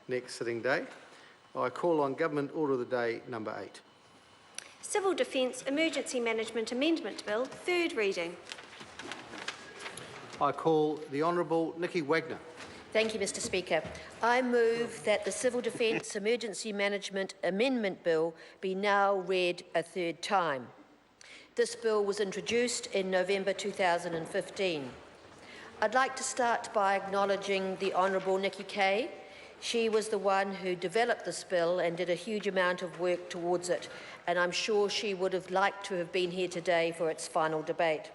next sitting day. I call on Government Order of the Day number 8. Civil Defence Emergency Management Amendment Bill, third reading. I call the Honourable Nicky Wagner. Thank you, Mr Speaker. I move that the Civil Defence Emergency Management Amendment Bill be now read a third time. This bill was introduced in November 2015. I'd like to start by acknowledging the Honourable Nikki Kay. She was the one who developed this bill and did a huge amount of work towards it, and I'm sure she would have liked to have been here today for its final debate.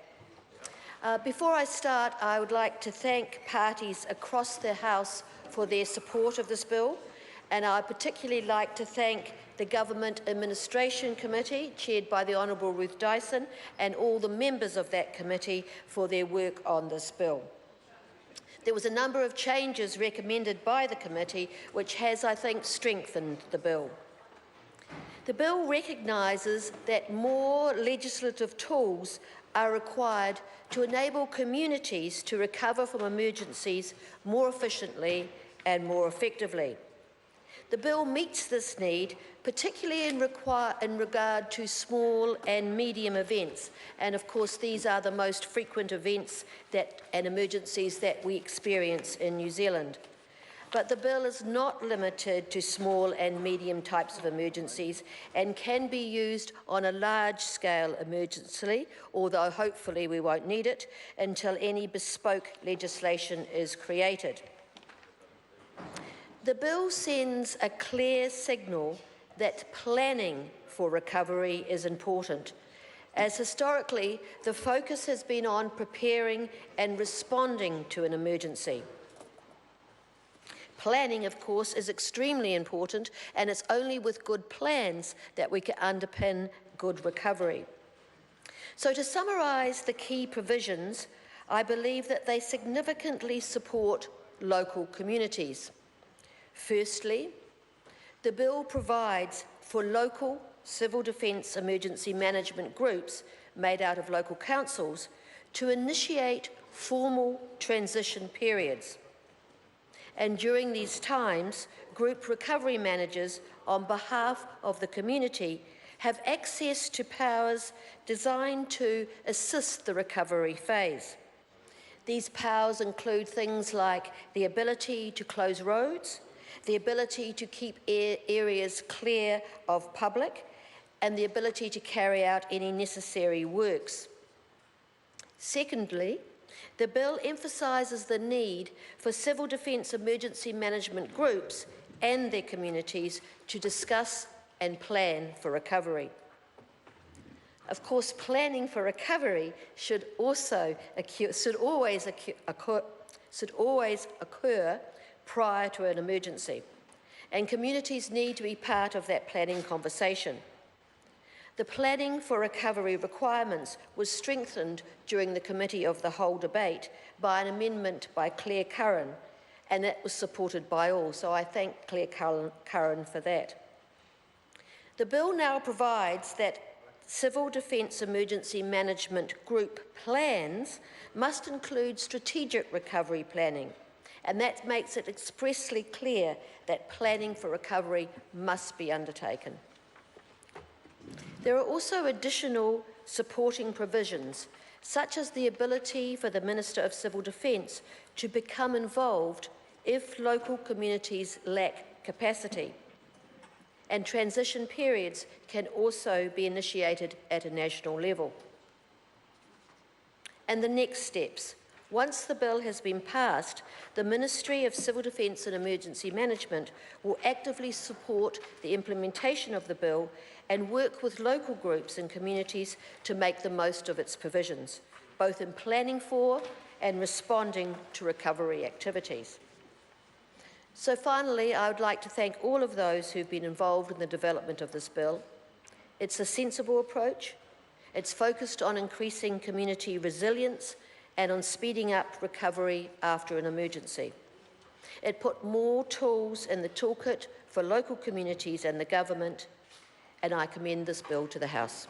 Before I start, I would like to thank parties across the House for their support of this bill, and I'd particularly like to thank the Government Administration Committee, chaired by the Honourable Ruth Dyson, and all the members of that committee for their work on this bill. There was a number of changes recommended by the committee, which has, I think, strengthened the bill. The bill recognises that more legislative tools are required to enable communities to recover from emergencies more efficiently and more effectively. The bill meets this need, particularly in regard to small and medium events, and of course these are the most frequent events and emergencies that we experience in New Zealand. But the bill is not limited to small and medium types of emergencies and can be used on a large-scale emergency, although hopefully we won't need it until any bespoke legislation is created. The bill sends a clear signal that planning for recovery is important, as historically the focus has been on preparing and responding to an emergency. Planning, of course, is extremely important, and it's only with good plans that we can underpin good recovery. So to summarise the key provisions, I believe that they significantly support local communities. Firstly, the bill provides for local civil defence emergency management groups made out of local councils to initiate formal transition periods. And during these times, group recovery managers on behalf of the community have access to powers designed to assist the recovery phase. These powers include things like the ability to close roads, the ability to keep areas clear of public, and the ability to carry out any necessary works. Secondly, the bill emphasises the need for civil defence emergency management groups and their communities to discuss and plan for recovery. Of course, planning for recovery should always occur prior to an emergency, and communities need to be part of that planning conversation. The planning for recovery requirements was strengthened during the Committee of the Whole debate by an amendment by Claire Curran, and that was supported by all, so I thank Claire Curran for that. The bill now provides that civil defence emergency management group plans must include strategic recovery planning, and that makes it expressly clear that planning for recovery must be undertaken. There are also additional supporting provisions, such as the ability for the Minister of Civil Defence to become involved if local communities lack capacity. And transition periods can also be initiated at a national level. And the next steps. Once the bill has been passed, the Ministry of Civil Defence and Emergency Management will actively support the implementation of the bill and work with local groups and communities to make the most of its provisions, both in planning for and responding to recovery activities. So finally, I would like to thank all of those who've been involved in the development of this bill. It's a sensible approach. It's focused on increasing community resilience and on speeding up recovery after an emergency. It put more tools in the toolkit for local communities and the government, and I commend this bill to the House.